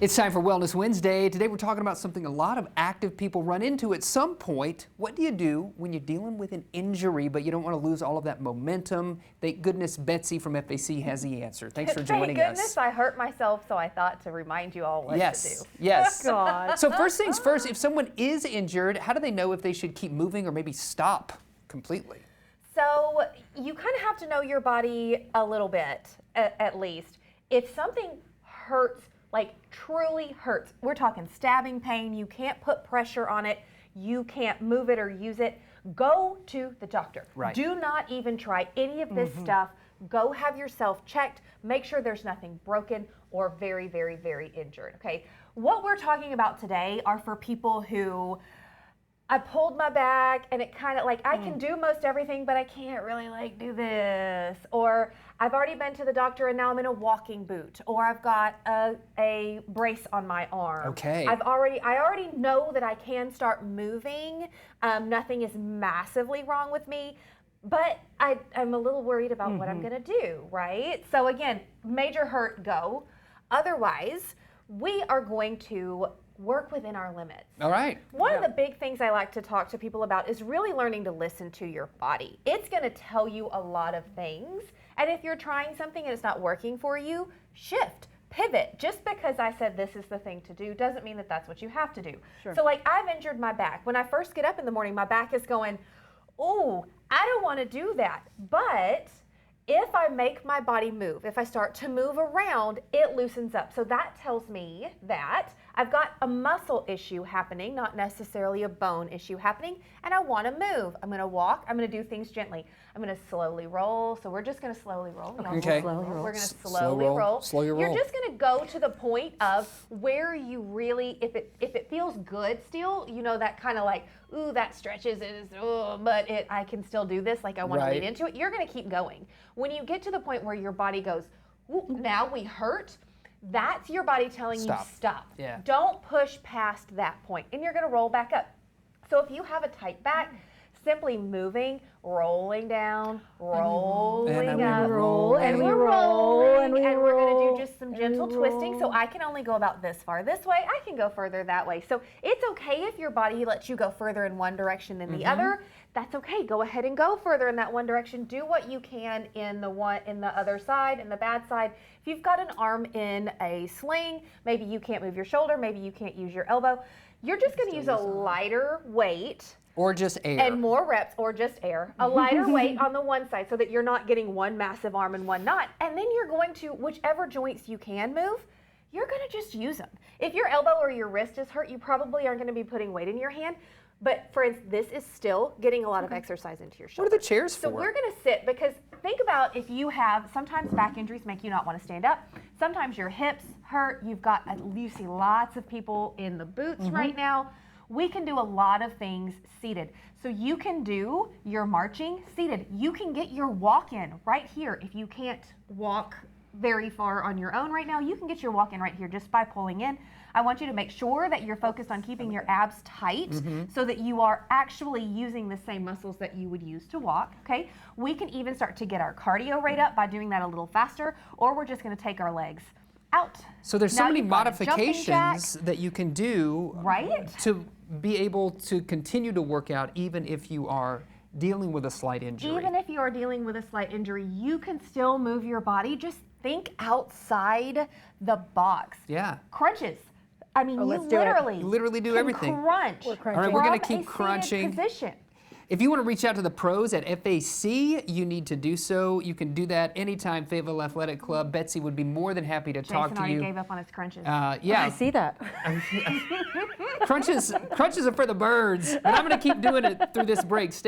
It's time for Wellness Wednesday. Today we're talking about something a lot of active people run into at some point. What do you do when you're dealing with an injury, but you don't want to lose all of that momentum? Thank goodness Betsy from FAC has the answer. Thanks for joining us. Thank goodness I hurt myself, so I thought to remind you all what to do. Yes. God. So first things first, if someone is injured, how do they know if they should keep moving or maybe stop completely? So you kind of have to know your body a little bit, at least. If something hurts, like truly hurts, we're talking stabbing pain, you can't put pressure on it, you can't move it or use it, go to the doctor. Right. Do not even try any of this stuff. Go have yourself checked, make sure there's nothing broken or very, very, very injured, okay? What we're talking about today are for people who, I pulled my back and it kind of like, I can do most everything, but I can't really like do this. Or I've already been to the doctor and now I'm in a walking boot. Or I've got a brace on my arm. Okay. I already know that I can start moving. Nothing is massively wrong with me, but I'm a little worried about what I'm gonna do, right? So again, major hurt, go. Otherwise, we are going to work within our limits. All right. One of the big things I like to talk to people about is really learning to listen to your body. It's going to tell you a lot of things. And if you're trying something and it's not working for you, shift, pivot. Just because I said this is the thing to do doesn't mean that that's what you have to do. Sure. So like I've injured my back. When I first get up in the morning, my back is going, oh, I don't want to do that. But if I make my body move, if I start to move around, it loosens up. So that tells me that I've got a muscle issue happening, not necessarily a bone issue happening, and I want to move. I'm going to walk. I'm going to do things gently. I'm going to slowly roll. So we're just going to slowly roll. Y'all Okay. slowly roll. We're going to Slow slowly roll. roll. Slow your roll. You're just going to go to the point of where you really, if it feels good still, you know, that kind of like, ooh, that stretches, but I can still do this, like I want to Right. lead into it, you're going to keep going. When you get to the point where your body goes, ooh, now we hurt, that's your body telling you stop. Yeah. Don't push past that point, and you're going to roll back up. So if you have a tight back, simply moving, rolling down, rolling And we up, roll, and and we're we roll, rolling, and we and we're going to roll, do just some and gentle we twisting. So roll. I can only go about this far this way. I can go further that way. So it's okay if your body lets you go further in one direction than the other. That's okay. Go ahead and go further in that one direction. Do what you can in the other side, in the bad side. If you've got an arm in a sling, maybe you can't move your shoulder, maybe you can't use your elbow. You're just going to use a lighter weight Or just air. and more reps, or just air, a lighter weight on the one side so that you're not getting one massive arm and one not. And then you're going to, whichever joints you can move, you're going to just use them. If your elbow or your wrist is hurt, you probably aren't going to be putting weight in your hand. But for instance, this is still getting a lot of exercise into your shoulder. What are the chairs for? So we're going to sit, because think about if you have, sometimes back injuries make you not want to stand up. Sometimes your hips hurt. You see lots of people in the boots right now. We can do a lot of things seated. So you can do your marching seated. You can get your walk in right here. If you can't walk very far on your own right now, you can get your walk in right here just by pulling in. I want you to make sure that you're focused on keeping your abs tight so that you are actually using the same muscles that you would use to walk, okay? We can even start to get our cardio rate up by doing that a little faster, or we're just gonna take our legs out. So there's so Now many you've got a jumping jack. modifications that you can do Right. to be able to continue to work out even if you are dealing with a slight injury. Even if you are dealing with a slight injury, you can still move your body. Just think outside the box. Yeah. Crunches. I mean, you let's do it. literally, You literally do can everything. crunch. We're All right, crunching. we're going from to keep a seated crunching. position. If you want to reach out to the pros at FAC, you need to do so. You can do that anytime, Fayetteville Athletic Club. Betsy would be more than happy to talk Jason to already you. gave up on his crunches. Yeah, I see that. crunches are for the birds, but I'm going to keep doing it through this break. Stay